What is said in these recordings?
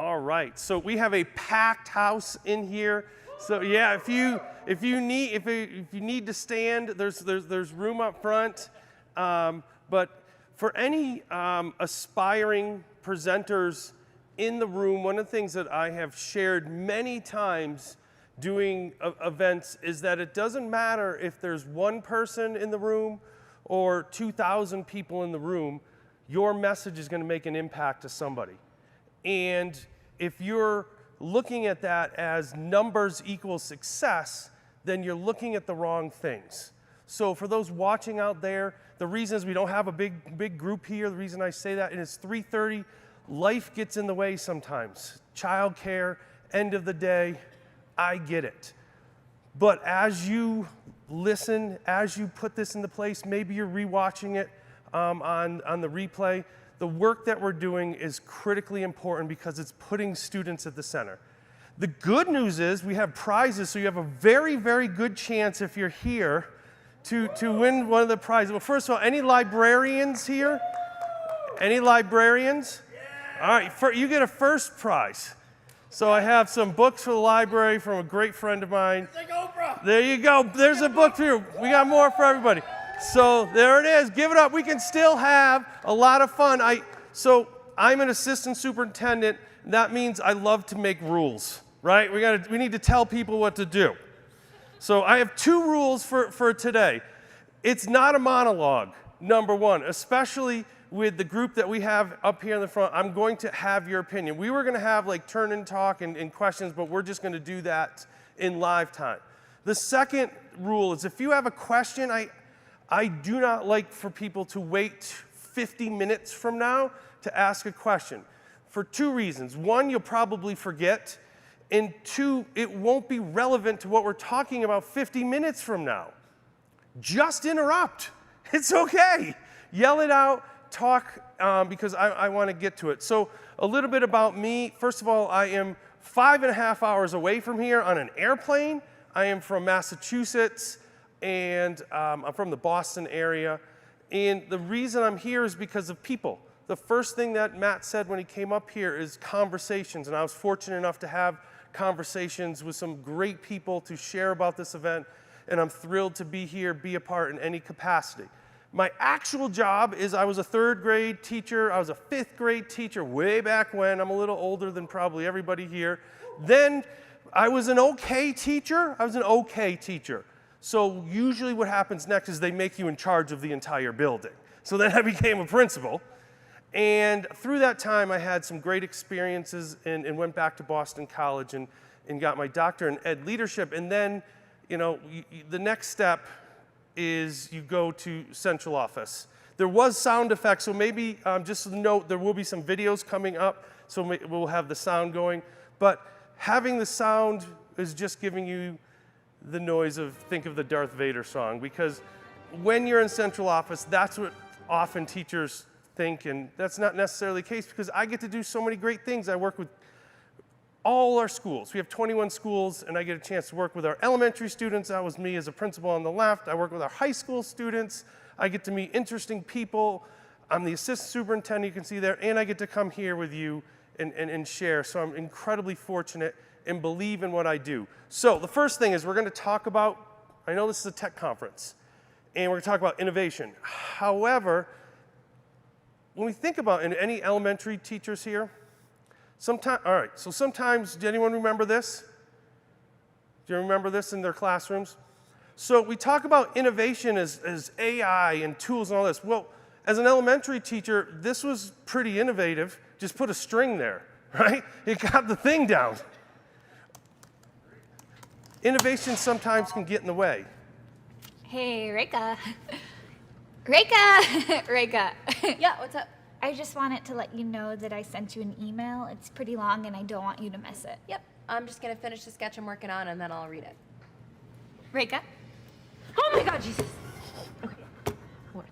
All right, so we have a packed house in here. So yeah, if you need to stand, there's room up front. But for any aspiring presenters in the room, one of the things that I have shared many times doing events is that it doesn't matter if there's one person in the room or 2,000 people in the room, your message is going to make an impact to somebody. And if you're looking at that as numbers equal success, then you're looking at the wrong things. So for those watching out there, the reason is we don't have a big group here. The reason I say that, and it's 3:30, life gets in the way sometimes. Childcare, end of the day, I get it. But as you listen, as you put this into place, maybe you're rewatching it on the replay, the work that we're doing is critically important because it's putting students at the center. The good news is we have prizes, so you have a very, very good chance if you're here to win one of the prizes. Well, first of all, any librarians here? Any librarians? All right, you get a first prize. So I have some books for the library from a great friend of mine. It's like Oprah. There you go. There's a book for you. We got more for everybody. So there it is. Give it up. We can still have a lot of fun. So I'm an assistant superintendent. That means I love to make rules, right? We need to tell people what to do. So I have 2 rules for today. It's not a monologue, number one, especially with the group that we have up here in the front. I'm going to have your opinion. We were going to have like turn and talk and questions, but we're just going to do that in live time. The second rule is if you have a question, I do not like for people to wait 50 minutes from now to ask a question for 2 reasons. One, you'll probably forget, and 2, it won't be relevant to what we're talking about 50 minutes from now. Just interrupt. It's okay. Yell it out. Talk because I want to get to it. So a little bit about me. First of all, I am 5.5 hours away from here on an airplane. I am from Massachusetts, and I'm from the Boston area. And the reason I'm here is because of people. The first thing that Matt said when he came up here is conversations, and I was fortunate enough to have conversations with some great people to share about this event, and I'm thrilled to be here, be a part in any capacity. My actual job is I was a 3rd grade teacher. I was a 5th grade teacher way back when. I'm a little older than probably everybody here. Then I was an okay teacher. So usually what happens next is they make you in charge of the entire building. So then I became a principal. And through that time, I had some great experiences and went back to Boston College and got my doctorate in ed leadership. And then, the next step is you go to central office. There was sound effects, so maybe just a note, there will be some videos coming up, so we'll have the sound going. But having the sound is just giving you the noise of, think of the Darth Vader song, because when you're in central office, that's what often teachers think, and that's not necessarily the case because I get to do so many great things. I work with all our schools. We have 21 schools, and I get a chance to work with our elementary students. That was me as a principal on the left. I work with our high school students. I get to meet interesting people. I'm the assistant superintendent, you can see there, and I get to come here with you and share. So I'm incredibly fortunate and believe in what I do. So the first thing is we're going to talk about, I know this is a tech conference, and we're going to talk about innovation. However, when we think about any elementary teachers here, sometimes, did anyone remember this? Do you remember this in their classrooms? So we talk about innovation as AI and tools and all this. Well, as an elementary teacher, this was pretty innovative. Just put a string there, right? It got the thing down. Innovation sometimes can get in the way. Hey, Rika. Rika. Yeah, what's up? I just wanted to let you know that I sent you an email. It's pretty long, and I don't want you to miss it. Yep, I'm just going to finish the sketch I'm working on, and then I'll read it. Rika? Oh my God, Jesus. Okay, what?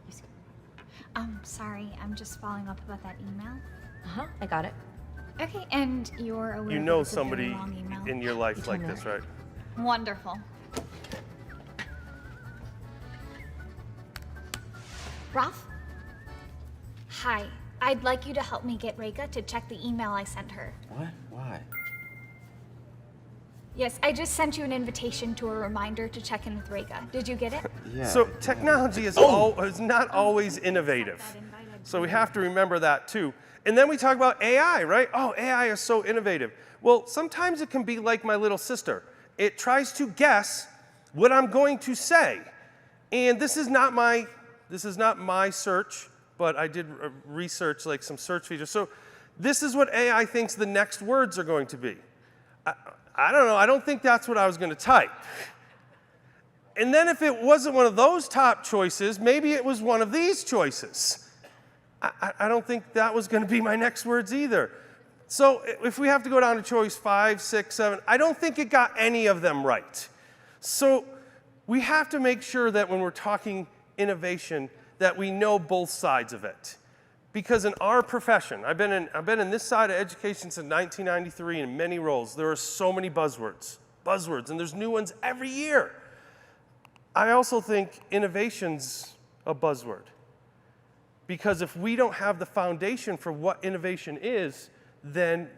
You scared? Sorry, I'm just following up about that email. Uh-huh, I got it. Okay, and you're aware You know that it's a very somebody long email. in your life like me this, right? Wonderful. Ralph? Hi, I'd like you to help me get Reka to check the email I sent her. What? Why? Yes, I just sent you an invitation to a reminder to check in with Reka. Did you get it? Yeah. So technology is not always innovative. So we have to remember that too. And then we talk about AI, right? Oh, AI is so innovative. Well, sometimes it can be like my little sister. It tries to guess what I'm going to say. And this is not my search, but I did research like some search features. So this is what AI thinks the next words are going to be. I don't know, I don't think that's what I was going to type. And then if it wasn't one of those top choices, maybe it was one of these choices. I don't think that was going to be my next words either. So if we have to go down to choice 5, 6, 7, I don't think it got any of them right. So we have to make sure that when we're talking innovation, that we know both sides of it. Because in our profession, I've been in this side of education since 1993 in many roles. There are so many buzzwords, and there's new ones every year. I also think innovation's a buzzword. Because if we don't have the foundation for what innovation is, then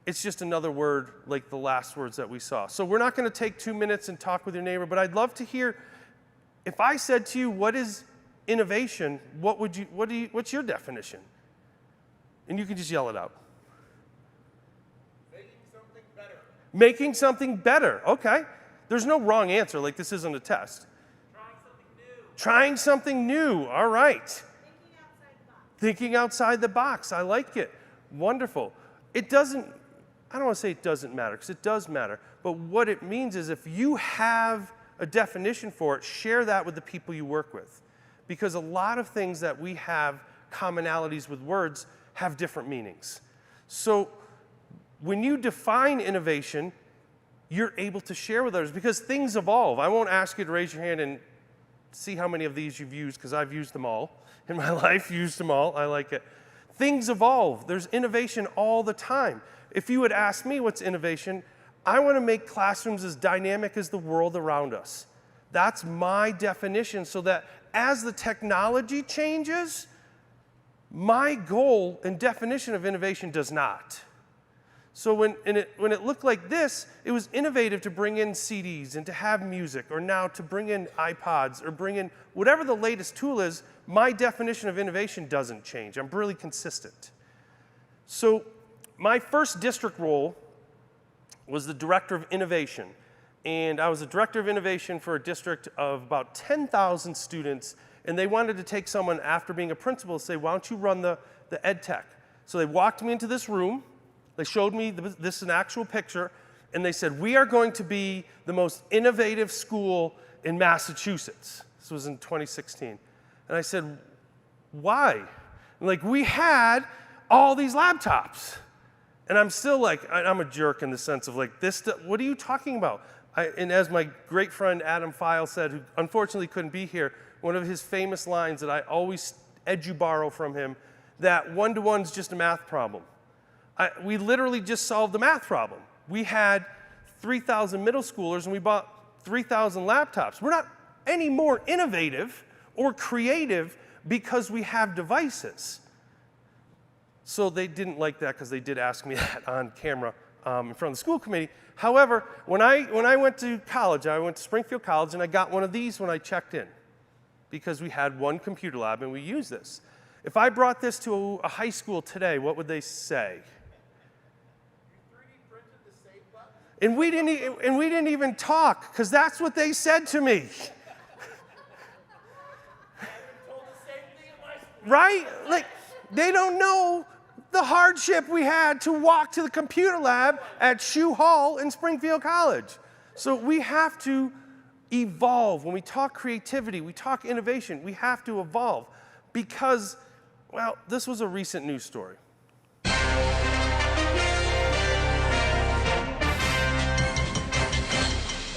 it's just another word like the last words that we saw. So we're not going to take 2 minutes and talk with your neighbor, but I'd love to hear, if I said to you, what is innovation, what's your definition? And you can just yell it out. Making something better. Making something better, okay. There's no wrong answer, like this isn't a test. Trying something new. Trying something new, all right. Thinking outside the box, I like it. Wonderful. It doesn't, I don't want to say it doesn't matter, because it does matter, but what it means is if you have a definition for it, share that with the people you work with. Because a lot of things that we have commonalities with words have different meanings. So when you define innovation, you're able to share with others because things evolve. I won't ask you to raise your hand and see how many of these you've used because I've used them all in my life, used them all, I like it. Things evolve, there's innovation all the time. If you would ask me what's innovation, I want to make classrooms as dynamic as the world around us. That's my definition so that as the technology changes, my goal and definition of innovation does not. So when it looked like this, it was innovative to bring in CDs and to have music, or now to bring in iPods or bring in whatever the latest tool is, my definition of innovation doesn't change. I'm really consistent. So my first district role was the director of innovation. And I was the director of innovation for a district of about 10,000 students, and they wanted to take someone after being a principal and say, why don't you run the ed tech? So they walked me into this room, they showed me this is an actual picture, and they said, we are going to be the most innovative school in Massachusetts. This was in 2016. And I said, why? And like, we had all these laptops. And I'm still like, I'm a jerk in the sense of like, this, what are you talking about? And as my great friend Adam File said, who unfortunately couldn't be here, one of his famous lines that I always edu-borrow from him, that one-to-one's just a math problem. We literally just solved the math problem. We had 3,000 middle schoolers and we bought 3,000 laptops. We're not any more innovative or creative because we have devices. So they didn't like that because they did ask me that on camera in front of the school committee. However, when I went to college, I went to Springfield College and I got one of these when I checked in because we had one computer lab and we used this. If I brought this to a high school today, what would they say? And we didn't even talk, because that's what they said to me. Right? Like, they don't know the hardship we had to walk to the computer lab at Shoe Hall in Springfield College. So we have to evolve. When we talk creativity, we talk innovation, we have to evolve. Because, well, this was a recent news story.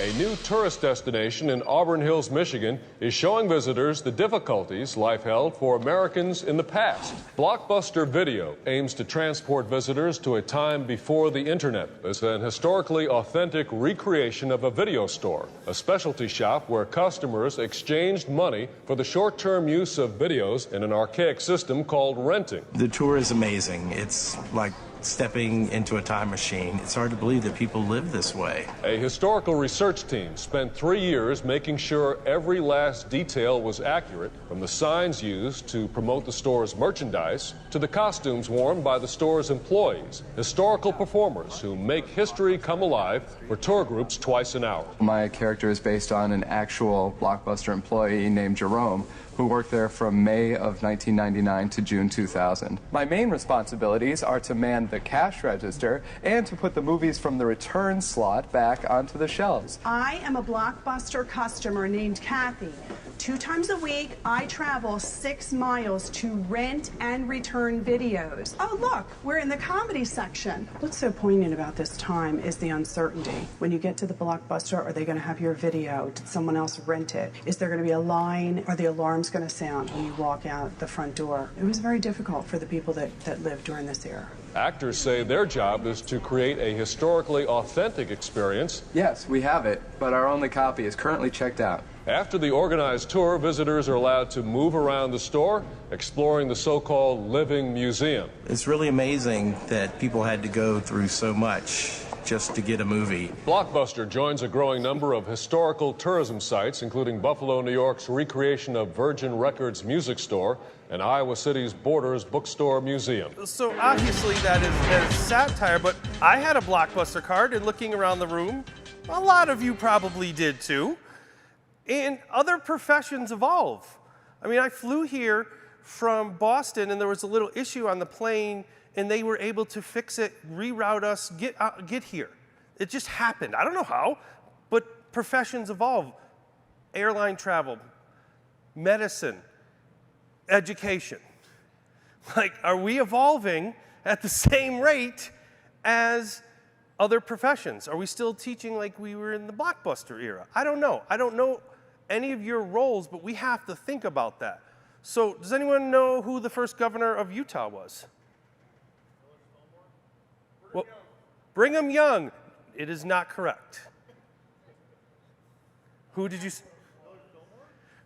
A new tourist destination in Auburn Hills, Michigan is showing visitors the difficulties life held for Americans in the past. Blockbuster Video aims to transport visitors to a time before the internet. It's an historically authentic recreation of a video store, a specialty shop where customers exchanged money for the short-term use of videos in an archaic system called renting. The tour is amazing. It's like stepping into a time machine. It's hard to believe that people live this way. A historical research team spent 3 years making sure every last detail was accurate, from the signs used to promote the store's merchandise to the costumes worn by the store's employees, historical performers who make history come alive for tour groups twice an hour. My character is based on an actual Blockbuster employee named Jerome, who worked there from May of 1999 to June 2000. My main responsibilities are to man the cash register and to put the movies from the return slot back onto the shelves. I am a Blockbuster customer named Kathy. 2 times a week, I travel 6 miles to rent and return videos. Oh, look, we're in the comedy section. What's so poignant about this time is the uncertainty. When you get to the Blockbuster, are they going to have your video? Did someone else rent it? Is there going to be a line? Are the alarms going to sound when you walk out the front door? It was very difficult for the people that lived during this era. Actors say their job is to create a historically authentic experience. Yes, we have it, but our only copy is currently checked out. After the organized tour, visitors are allowed to move around the store, exploring the so-called living museum. It's really amazing that people had to go through so much just to get a movie. Blockbuster joins a growing number of historical tourism sites, including Buffalo, New York's recreation of Virgin Records music store and Iowa City's Borders Bookstore Museum. So obviously that is satire, but I had a Blockbuster card, and looking around the room, a lot of you probably did too. And other professions evolve. I mean, I flew here from Boston, and there was a little issue on the plane, and they were able to fix it, reroute us, get here. It just happened. I don't know how, but professions evolve. Airline travel, medicine, education. Like, are we evolving at the same rate as other professions? Are we still teaching like we were in the Blockbuster era? I don't know. I don't know any of your roles, but we have to think about that. So does anyone know who the first governor of Utah was? Well, Brigham Young. It is not correct. Who did you say?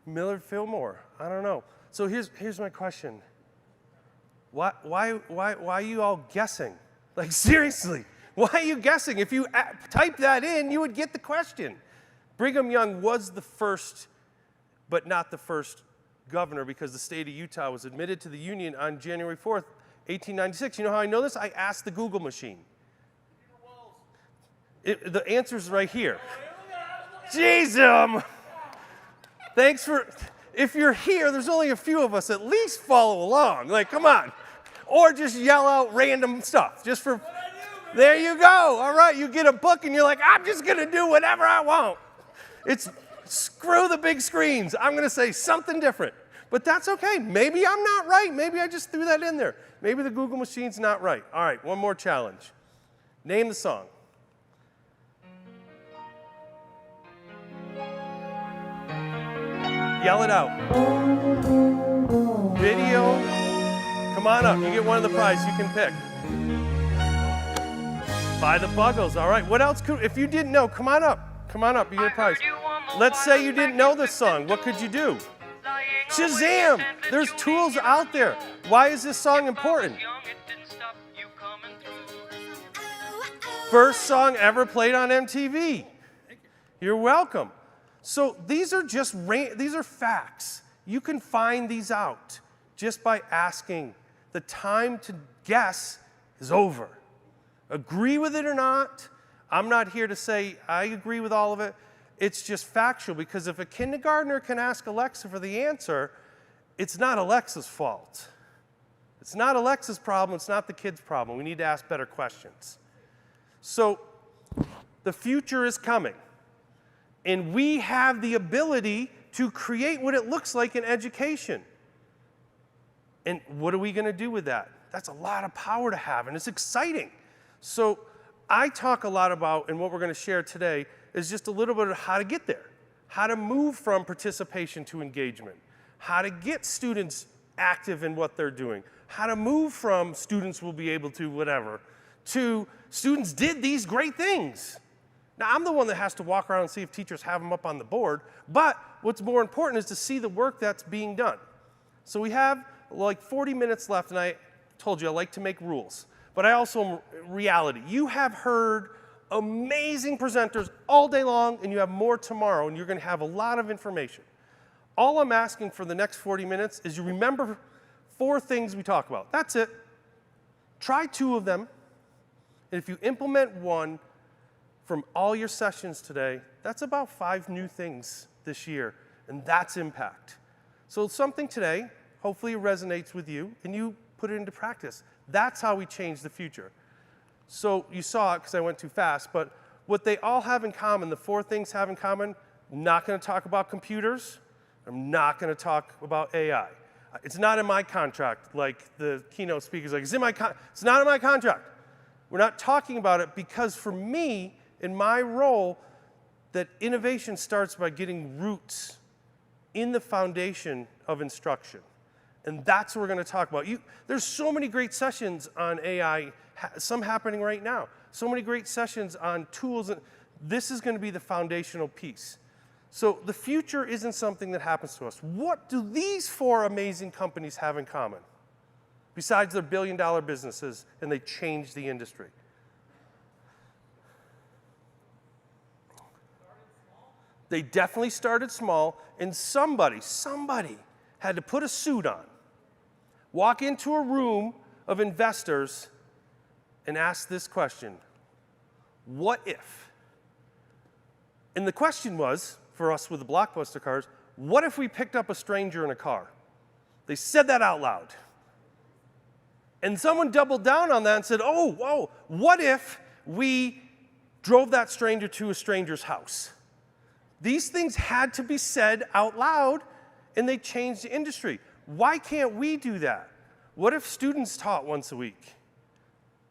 Millard Fillmore. I don't know. So here's my question. Why are you all guessing? Like, seriously, why are you guessing? If you type that in, you would get the question. Brigham Young was the first, but not the first governor, because the state of Utah was admitted to the Union on January 4th, 1896. You know how I know this? I asked the Google machine. The answer's right here. Jeez, thanks for, if you're here, there's only a few of us, at least follow along. Like, come on. Or just yell out random stuff, just for, there you go. All right, you get a book and you're like, I'm just gonna do whatever I want. It's screw the big screens. I'm gonna say something different. But that's okay. Maybe I'm not right. Maybe I just threw that in there. Maybe the Google machine's not right. All right, one more challenge. Name the song. Yell it out. Video. Come on up. You get one of the prizes you can pick. By the Buggles. All right. What else could, if you didn't know, come on up. Come on up, you get a prize. Let's say you didn't know this song. What could you do? Shazam! There's tools out there. Why is this song important? First song ever played on MTV. You're welcome. So these are just these are facts. You can find these out just by asking. The time to guess is over. Agree with it or not, I'm not here to say I agree with all of it. It's just factual, because if a kindergartner can ask Alexa for the answer, it's not Alexa's fault. It's not Alexa's problem, it's not the kid's problem. We need to ask better questions. So the future is coming, and we have the ability to create what it looks like in education. And what are we going to do with that? That's a lot of power to have, and it's exciting. So I talk a lot about, and what we're going to share today, is just a little bit of how to get there, how to move from participation to engagement, how to get students active in what they're doing, how to move from students will be able to whatever, to students did these great things. Now, I'm the one that has to walk around and see if teachers have them up on the board, but what's more important is to see the work that's being done. So we have like 40 minutes left, and I told you I like to make rules, but I also, reality, you have heard amazing presenters all day long, and you have more tomorrow, and you're going to have a lot of information. All I'm asking for the next 40 minutes is you remember 4 things we talk about. That's it. Try 2 of them, and if you implement 1 from all your sessions today, that's about 5 new things this year, and that's impact. So something today, hopefully it resonates with you, and you put it into practice. That's how we change the future. So you saw it because I went too fast, but what they all have in common, the 4 things have in common, I'm not going to talk about computers. I'm not going to talk about AI. It's not in my contract, like the keynote speaker's like, it's not in my contract. We're not talking about it because for me, in my role, that innovation starts by getting roots in the foundation of instruction. And that's what we're going to talk about. There's so many great sessions on AI, some happening right now. So many great sessions on tools. This is going to be the foundational piece. So the future isn't something that happens to us. What do these 4 amazing companies have in common? Besides their billion-dollar businesses, and they changed the industry. They definitely started small, and somebody had to put a suit on, walk into a room of investors, and ask this question: what if? And the question was, for us with the Blockbuster cars, what if we picked up a stranger in a car? They said that out loud. And someone doubled down on that and said, oh, whoa, what if we drove that stranger to a stranger's house? These things had to be said out loud, and they changed the industry. Why can't we do that? What if students taught once a week?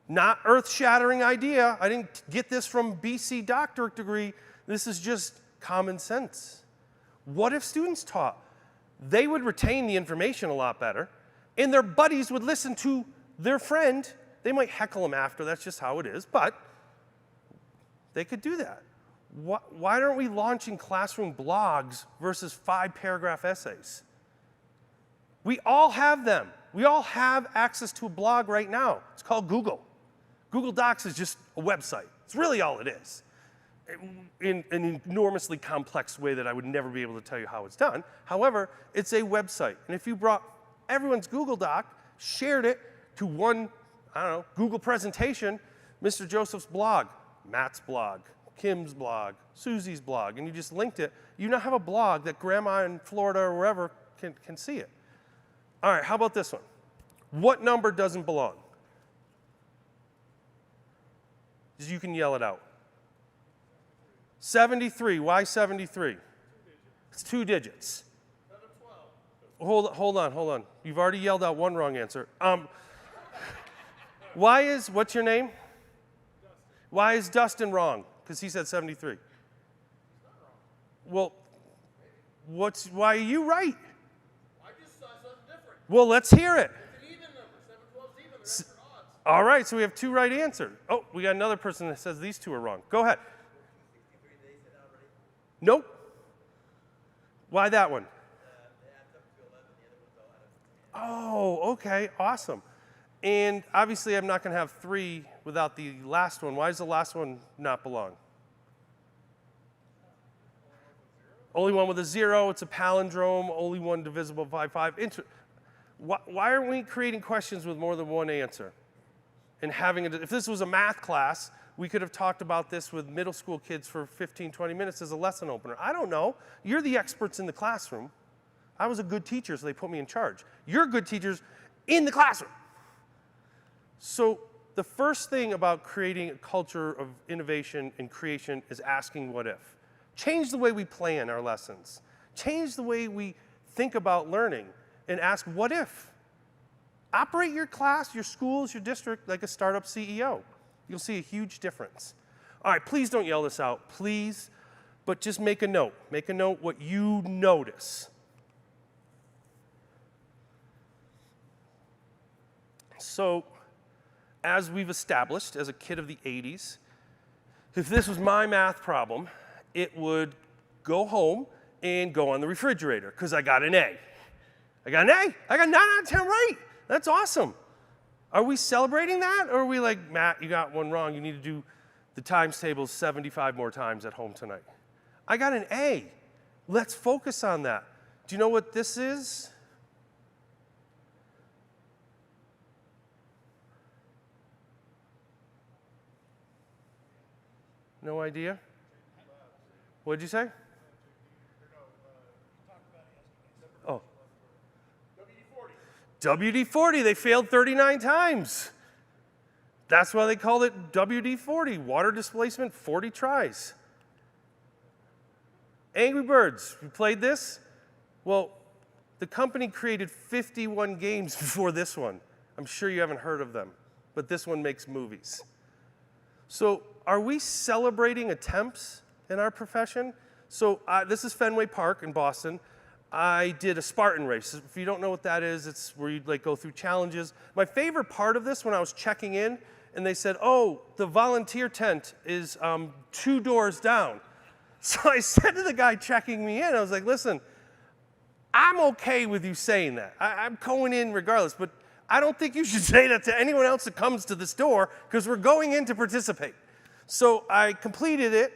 Not earth-shattering idea. I didn't get this from BC doctorate degree. This is just common sense. What if students taught? They would retain the information a lot better, and their buddies would listen to their friend. They might heckle them after, that's just how it is, but they could do that. Why aren't we launching classroom blogs versus 5-paragraph essays? We all have them. We all have access to a blog right now. It's called Google. Google Docs is just a website. It's really all it is, in an enormously complex way that I would never be able to tell you how it's done. However, it's a website. And if you brought everyone's Google Doc, shared it to one, I don't know, Google presentation, Mr. Joseph's blog, Matt's blog, Kim's blog, Susie's blog, and you just linked it, you now have a blog that grandma in Florida or wherever can see it. All right, how about this one? What number doesn't belong? You can yell it out. 73. Why 73? It's 2 digits. 12. Hold on. You've already yelled out 1 wrong answer. What's your name? Dustin. Why is Dustin wrong? Because he said 73. He's not wrong. Well, why are you right? I just saw something different. Well, let's hear it. It's an even number. 7, 12 is even. The rest are odds. All right, so we have 2 right answers. Oh, we got another person that says these 2 are wrong. Go ahead. 63, they said already. Nope. Why that one? They add up to 11. The other one's all out of 10. Oh, okay, awesome. And obviously I'm not going to have 3 without the last one. Why does the last one not belong? Only one with a 0. It's a palindrome. Only one divisible by 5. Why aren't we creating questions with more than 1 answer? And having if this was a math class, we could have talked about this with middle school kids for 15, 20 minutes as a lesson opener. I don't know. You're the experts in the classroom. I was a good teacher, so they put me in charge. You're good teachers in the classroom. So the first thing about creating a culture of innovation and creation is asking what if. Change the way we plan our lessons. Change the way we think about learning and ask what if. Operate your class, your schools, your district like a startup CEO. You'll see a huge difference. All right, please don't yell this out, please, but just make a note. Make a note what you notice. So, as we've established as a kid of the 80s, if this was my math problem, it would go home and go on the refrigerator because I got an A. I got an A. I got 9 out of 10 right. That's awesome. Are we celebrating that? Or are we like, Matt, you got one wrong. You need to do the times table 75 more times at home tonight. I got an A. Let's focus on that. Do you know what this is? No idea? What did you say? Oh. WD-40, they failed 39 times. That's why they called it WD-40, water displacement 40 tries. Angry Birds, you played this? Well, the company created 51 games before this one. I'm sure you haven't heard of them, but this one makes movies. So are we celebrating attempts in our profession? So this is Fenway Park in Boston. I did a Spartan race. If you don't know what that is, it's where you like go through challenges. My favorite part of this, when I was checking in, and they said, oh, the volunteer tent is 2 doors down. So I said to the guy checking me in, I was like, listen, I'm okay with you saying that. I'm going in regardless, but I don't think you should say that to anyone else that comes to this door because we're going in to participate. So I completed it.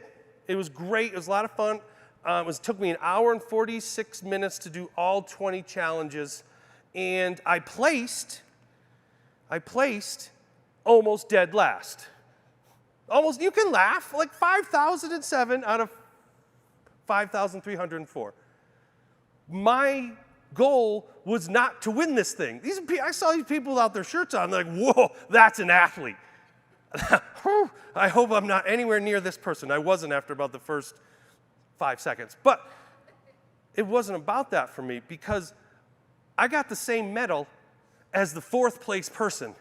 It was great. It was a lot of fun. It took me 1 hour and 46 minutes to do all 20 challenges. And I placed almost dead last. Almost, you can laugh, like 5,007 out of 5,304. My goal was not to win this thing. I saw these people without their shirts on, they're like, whoa, that's an athlete. I hope I'm not anywhere near this person. I wasn't after about the first 5 seconds. But it wasn't about that for me because I got the same medal as the 4th place person.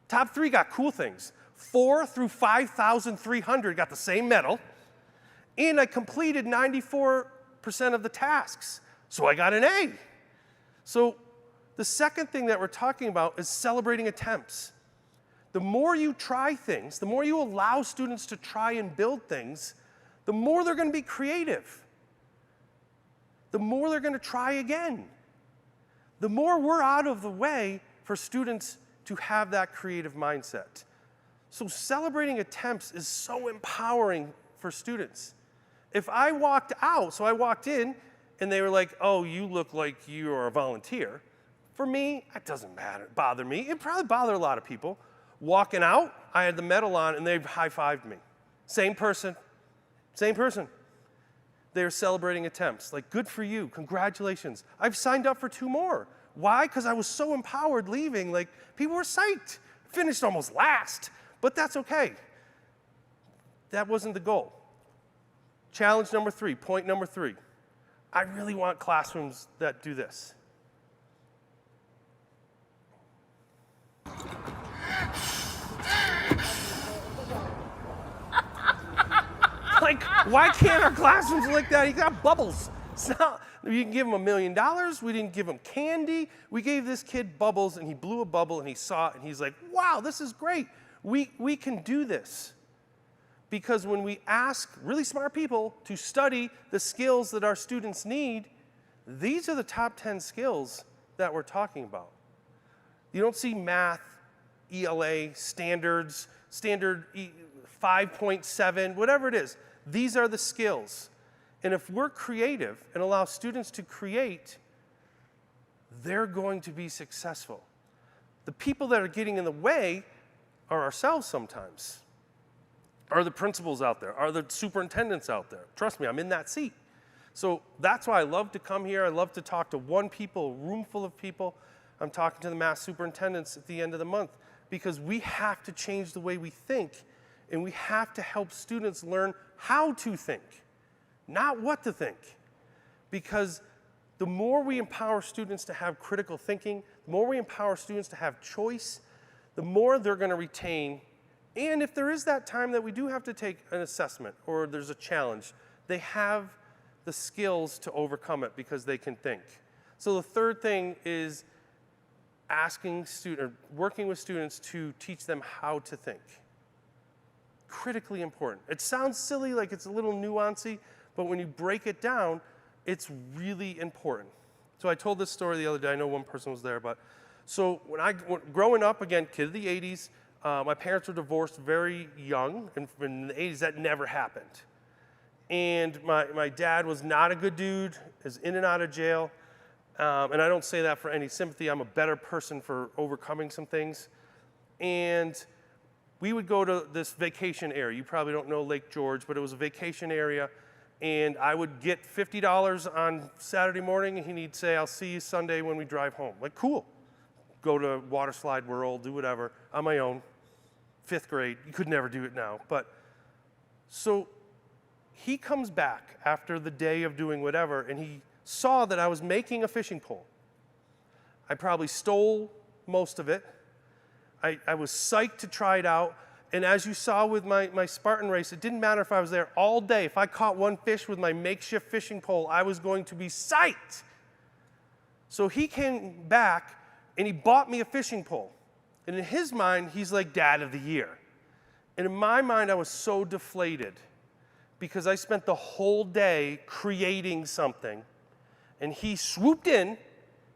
Top 3 got cool things. 4 through 5,300 got the same medal. And I completed 94% of the tasks. So I got an A. So the second thing that we're talking about is celebrating attempts. The more you try things, the more you allow students to try and build things, the more they're going to be creative. The more they're going to try again. The more we're out of the way for students to have that creative mindset. So celebrating attempts is so empowering for students. If I walked out, so I walked in, and they were like, oh, you look like you are a volunteer. For me, that doesn't bother me. It probably bothered a lot of people. Walking out, I had the medal on, and they high-fived me. Same person. Same person. They were celebrating attempts. Like, good for you. Congratulations. I've signed up for 2 more. Why? Because I was so empowered leaving. Like, people were psyched. Finished almost last, but that's okay. That wasn't the goal. Challenge number 3, point number 3. I really want classrooms that do this. Like, why can't our classrooms like that? You got bubbles. It's not, you can give them $1 million. We didn't give him candy. We gave this kid bubbles, and he blew a bubble, and he saw it, and he's like, wow, this is great. We can do this. Because when we ask really smart people to study the skills that our students need, these are the top 10 skills that we're talking about. You don't see math, ELA, standards, standard 5.7, whatever it is. These are the skills. And if we're creative and allow students to create, they're going to be successful. The people that are getting in the way are ourselves sometimes. Are the principals out there? Are the superintendents out there? Trust me, I'm in that seat. So that's why I love to come here. I love to talk to a room full of people. I'm talking to the math superintendents at the end of the month because we have to change the way we think, and we have to help students learn how to think, not what to think. Because the more we empower students to have critical thinking, the more we empower students to have choice, the more they're going to retain And if there is that time that we do have to take an assessment or there's a challenge, they have the skills to overcome it because they can think. So the third thing is working with students to teach them how to think. Critically important. It sounds silly, like it's a little nuancy, but when you break it down, it's really important. So I told this story the other day. I know one person was there, but so growing up, again, kid of the 80s, my parents were divorced very young, and in the 80s that never happened. And my dad was not a good dude, is in and out of jail, and I don't say that for any sympathy. I'm a better person for overcoming some things. And we would go to this vacation area. You probably don't know Lake George, but it was a vacation area. And I would get $50 on Saturday morning, and he'd say, I'll see you Sunday when we drive home. Like, cool. Go to Water Slide World, do whatever, on my own. 5th grade, you could never do it now. But so he comes back after the day of doing whatever, and he saw that I was making a fishing pole. I probably stole most of it. I was psyched to try it out. And as you saw with my Spartan race, it didn't matter if I was there all day. If I caught one fish with my makeshift fishing pole, I was going to be psyched. So he came back, and he bought me a fishing pole. And in his mind, he's like Dad of the Year. And in my mind, I was so deflated because I spent the whole day creating something. And he swooped in,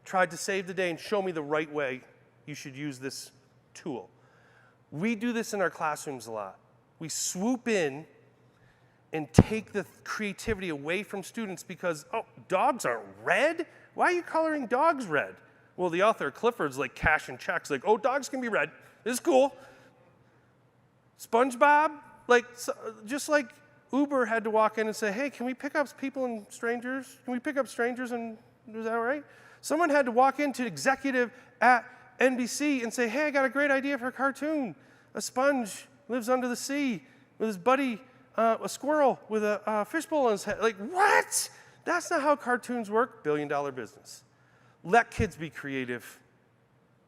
tried to save the day and show me the right way you should use this tool. We do this in our classrooms a lot. We swoop in and take the creativity away from students because, oh, dogs aren't red? Why are you coloring dogs red? Well, the author, Clifford's like cashing checks, like, oh, dogs can be red. This is cool. SpongeBob, just like Uber had to walk in and say, hey, can we pick up people and strangers? Can we pick up strangers and is that all right? Someone had to walk into executive at NBC and say, hey, I got a great idea for a cartoon. A sponge lives under the sea with his buddy, a squirrel with a fishbowl on his head. Like, what? That's not how cartoons work. $billion business. Let kids be creative.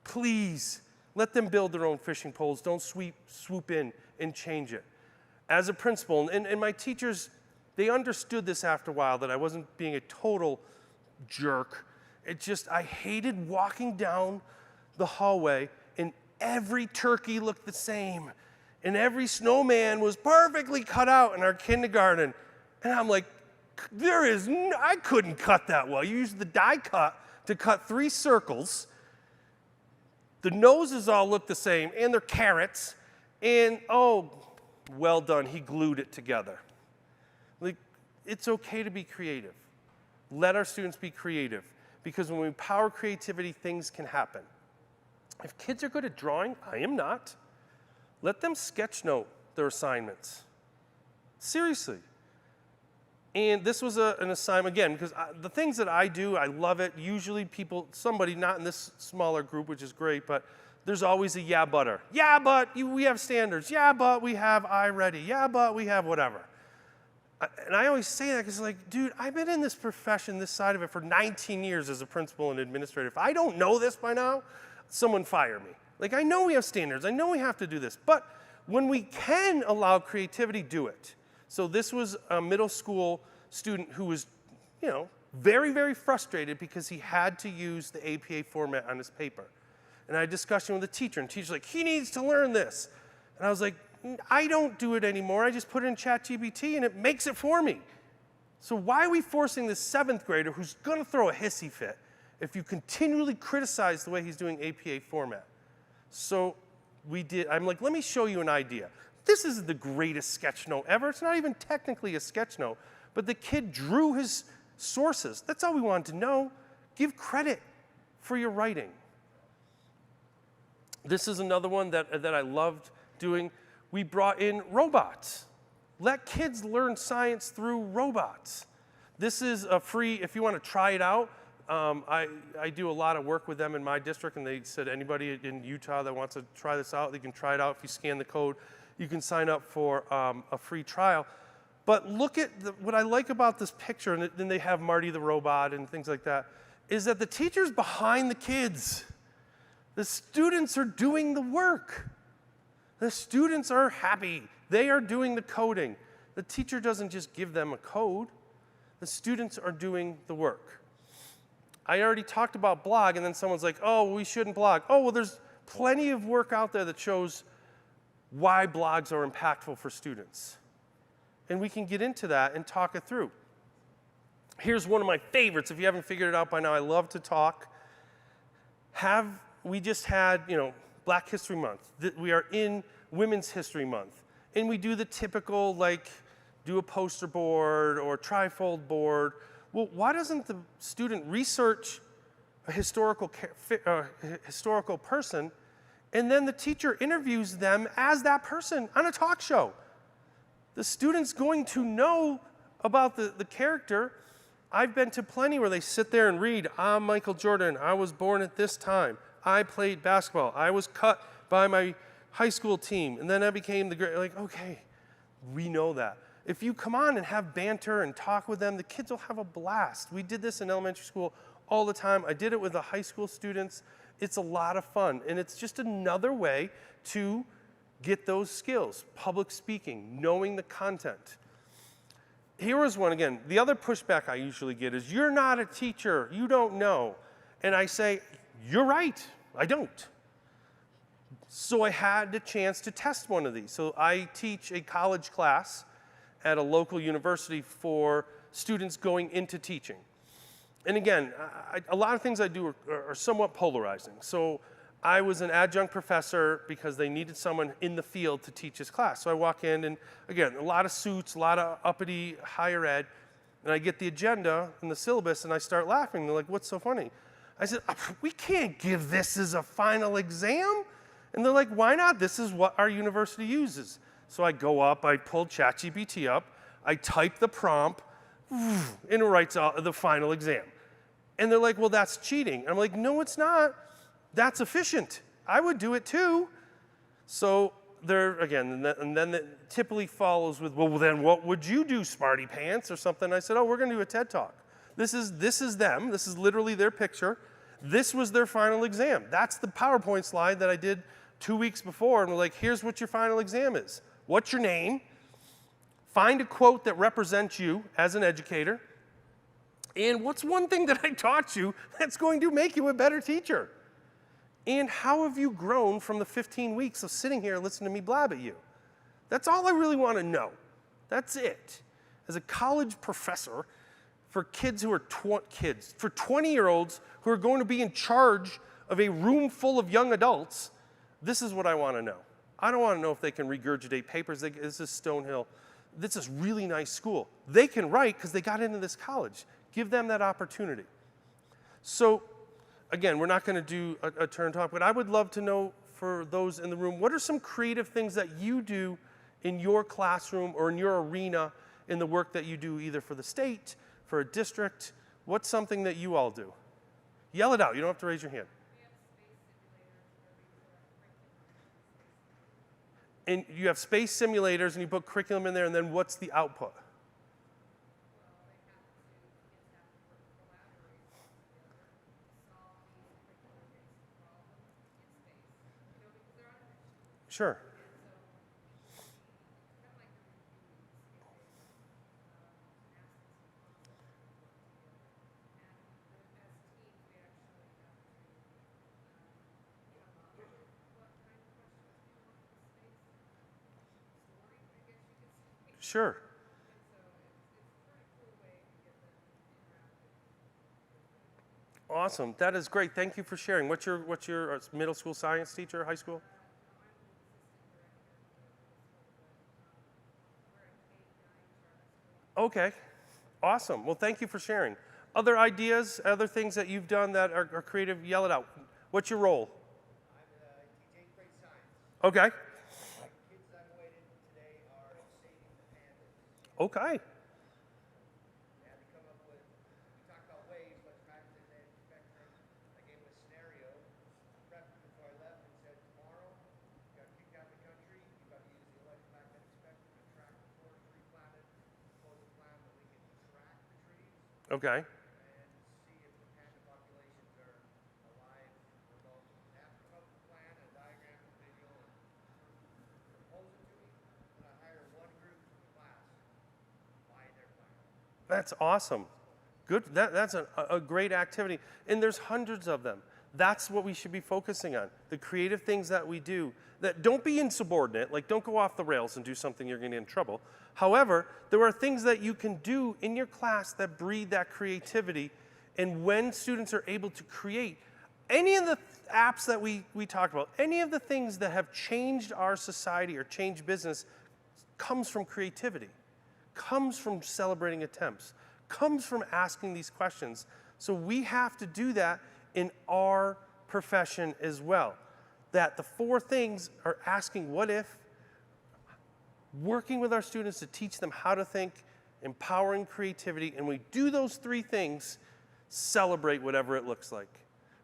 Please, let them build their own fishing poles. Don't swoop in and change it. As a principal, and my teachers, they understood this after a while, that I wasn't being a total jerk. I hated walking down the hallway and every turkey looked the same and every snowman was perfectly cut out in our kindergarten. And I'm like, I couldn't cut that well. You used the die cut to cut 3 circles. The noses all look the same and they're carrots. And oh, well done, he glued it together. Like, it's okay to be creative. Let our students be creative because when we empower creativity, things can happen. If kids are good at drawing, I am not, let them sketch note their assignments. Seriously. And this was an assignment, again, because the things that I do, I love it. Usually somebody, not in this smaller group, which is great, but there's always a yeah, butter. Yeah, but we have standards. Yeah, but we have iReady. Yeah, but we have whatever. And I always say that because, like, dude, I've been in this profession, this side of it, for 19 years as a principal and administrator. If I don't know this by now, someone fire me. Like, I know we have standards. I know we have to do this. But when we can allow creativity, do it. So this was a middle school student who was, very, very frustrated because he had to use the APA format on his paper. And I had a discussion with the teacher, and the teacher's like, he needs to learn this. And I was like, I don't do it anymore. I just put it in ChatGPT, and it makes it for me. So why are we forcing this 7th grader who's going to throw a hissy fit if you continually criticize the way he's doing APA format? So I'm like, let me show you an idea. This is the greatest sketch note ever. It's not even technically a sketch note, but the kid drew his sources. That's all we wanted to know. Give credit for your writing. This is another one that I loved doing. We brought in robots. Let kids learn science through robots. This is a free, if you want to try it out, I do a lot of work with them in my district, and they said anybody in Utah that wants to try this out, they can try it out. If you scan the code, you can sign up for a free trial. But look at what I like about this picture, and then they have Marty the robot and things like that, is that the teacher's behind the kids. The students are doing the work. The students are happy. They are doing the coding. The teacher doesn't just give them a code. The students are doing the work. I already talked about blog, and then someone's like, oh, we shouldn't blog. Oh, well, there's plenty of work out there that shows why blogs are impactful for students. And we can get into that and talk it through. Here's one of my favorites. If you haven't figured it out by now, I love to talk. We just had, Black History Month. We are in Women's History Month. And we do the typical, like, do a poster board or trifold board. Well, why doesn't the student research a historical person, and then the teacher interviews them as that person on a talk show? The student's going to know about the character. I've been to plenty where they sit there and read, I'm Michael Jordan, I was born at this time, I played basketball, I was cut by my high school team, and then I became the great, like, okay, we know that. If you come on and have banter and talk with them, the kids will have a blast. We did this in elementary school all the time. I did it with the high school students. It's a lot of fun, and it's just another way to get those skills, public speaking, knowing the content. Here was one again. The other pushback I usually get is, you're not a teacher, you don't know. And I say, you're right, I don't. So I had the chance to test one of these. So I teach a college class at a local university for students going into teaching. And again, a lot of things I do are somewhat polarizing. So I was an adjunct professor because they needed someone in the field to teach this class. So I walk in, and again, a lot of suits, a lot of uppity higher ed, and I get the agenda and the syllabus, and I start laughing. They're like, what's so funny? I said, we can't give this as a final exam. And they're like, why not? This is what our university uses. So I go up, I pull ChatGPT up, I type the prompt, and it writes out the final exam. And they're like, well, that's cheating. And I'm like, no, it's not. That's efficient. I would do it too. So there, again, and then it typically follows with, well, then what would you do, smarty pants, or something? I said, oh, we're going to do a TED Talk. This is them. This is literally their picture. This was their final exam. That's the PowerPoint slide that I did 2 weeks before, and we're like, here's what your final exam is. What's your name? Find a quote that represents you as an educator. And what's one thing that I taught you that's going to make you a better teacher? And how have you grown from the 15 weeks of sitting here listening to me blab at you? That's all I really want to know. That's it. As a college professor, for kids who are for 20-year-olds who are going to be in charge of a room full of young adults, this is what I want to know. I don't want to know if they can regurgitate papers. This is Stonehill. This is really nice school. They can write because they got into this college. Give them that opportunity. So, again, we're not going to do a turn talk, but I would love to know, for those in the room, what are some creative things that you do in your classroom or in your arena in the work that you do, either for the state, for a district? What's something that you all do? Yell it out. You don't have to raise your hand. And you have space simulators, and you put curriculum in there, and then what's the output? Sure. Sure. Awesome. That is great. Thank you for sharing. What's your middle school science teacher, high school? Okay. Awesome. Well, thank you for sharing. Other ideas, other things that you've done that are creative, yell it out. What's your role? I teach 8th grade science. Okay. Kids I'm waiting today are saving the pandas. Okay. They had to come up with, we talked about waves, what's practice and spectrum. I gave them a scenario, prepped before I left, and said, tomorrow, you got kicked out of the country, you got to use the electromagnetic spectrum to track the forestry planet, propose a plan that we can track the trees, Okay. and see if the panda populations are alive, remote. They have to come up with a plan, a diagram, a video, and That's awesome. Good. That's a great activity. And there's hundreds of them. That's what we should be focusing on. The creative things that we do. That don't be insubordinate. Like, don't go off the rails and do something you're going to get in trouble. However, there are things that you can do in your class that breed that creativity. And when students are able to create, any of the apps that we talked about, any of the things that have changed our society or changed business comes from creativity, comes from celebrating attempts, comes from asking these questions. So we have to do that in our profession as well. That the 4 things are asking what if, working with our students to teach them how to think, empowering creativity, and we do those 3 things, celebrate whatever it looks like.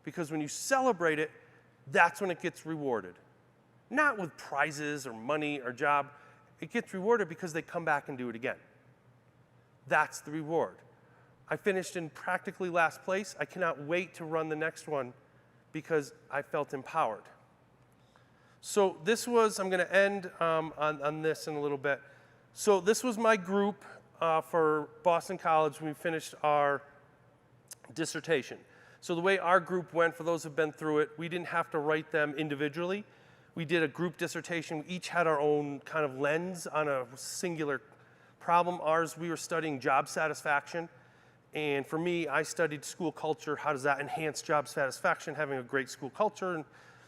Because when you celebrate it, that's when it gets rewarded. Not with prizes or money or job. It gets rewarded because they come back and do it again. That's the reward. I finished in practically last place. I cannot wait to run the next one because I felt empowered. So this was, I'm going to end on this in a little bit. So this was my group for Boston College when we finished our dissertation. So the way our group went, for those who've been through it, we didn't have to write them individually. We did a group dissertation. We each had our own kind of lens on a singular problem. Ours, we were studying job satisfaction. And for me, I studied school culture. How does that enhance job satisfaction, having a great school culture, and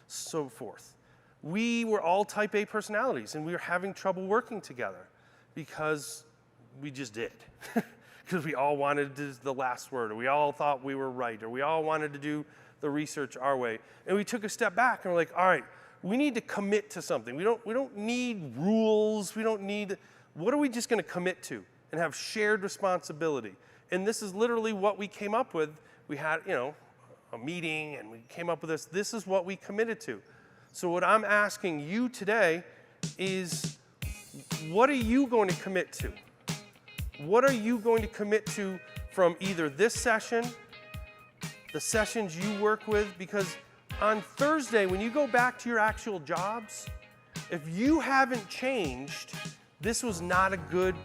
so forth. We were all type A personalities, and we were having trouble working together because we just did. Because we all wanted the last word, or we all thought we were right, or we all wanted to do the research our way. And we took a step back and we're like, all right, we need to commit to something. We don't need rules. We don't need, what are we just going to commit to and have shared responsibility? And this is literally what we came up with. We had, a meeting and we came up with this. This is what we committed to. So what I'm asking you today is, what are you going to commit to? What are you going to commit to from either this session, the sessions you work with? Because on Thursday, when you go back to your actual jobs, if you haven't changed, this was not a good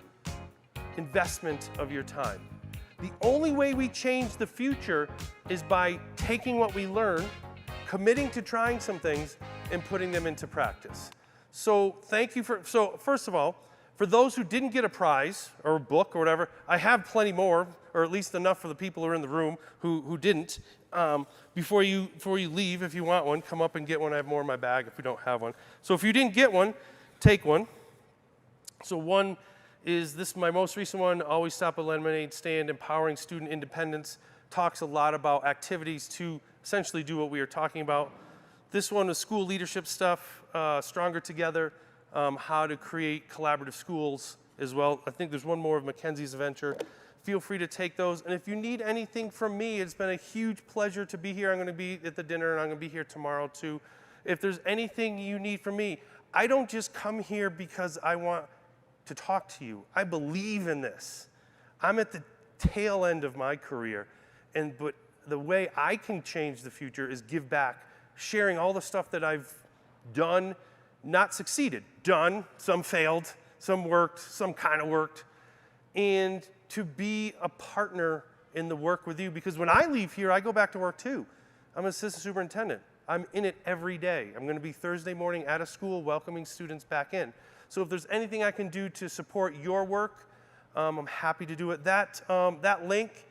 investment of your time. The only way we change the future is by taking what we learn, committing to trying some things, and putting them into practice. So thank you so first of all, for those who didn't get a prize or a book or whatever, I have plenty more, or at least enough for the people who are in the room who didn't. Before you leave, if you want one, come up and get one. I have more in my bag if we don't have one. So if you didn't get one, take one. So one is this, my most recent one, Always Stop at Lemonade Stand, Empowering Student Independence. Talks a lot about activities to essentially do what we are talking about. This one is school leadership stuff, Stronger Together. How to create collaborative schools as well. I think there's one more of Mackenzie's venture. Feel free to take those. And if you need anything from me, it's been a huge pleasure to be here. I'm going to be at the dinner, and I'm going to be here tomorrow too. If there's anything you need from me, I don't just come here because I want to talk to you. I believe in this. I'm at the tail end of my career, but the way I can change the future is give back, sharing all the stuff that I've done, not succeeded, done, some failed, some worked, some kind of worked, and to be a partner in the work with you. Because when I leave here, I go back to work too. I'm an assistant superintendent. I'm in it every day. I'm going to be Thursday morning at a school welcoming students back in. So if there's anything I can do to support your work, I'm happy to do it. That link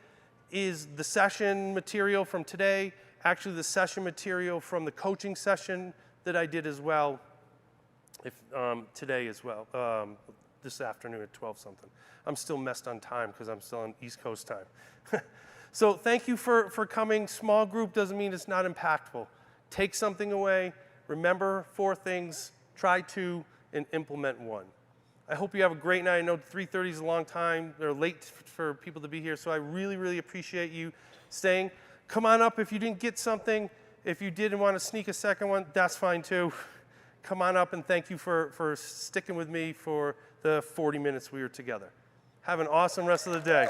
is the session material from today, actually the session material from the coaching session that I did as well. Today as well, this afternoon at 12 something. I'm still messed on time because I'm still on East Coast time. So thank you for coming. Small group doesn't mean it's not impactful. Take something away, remember 4 things, try 2, and implement 1. I hope you have a great night. I know 3:30 is a long time. They're late for people to be here, so I really, really appreciate you staying. Come on up if you didn't get something. If you did and want to sneak a second one, that's fine too. Come on up, and thank you for sticking with me for the 40 minutes we were together. Have an awesome rest of the day.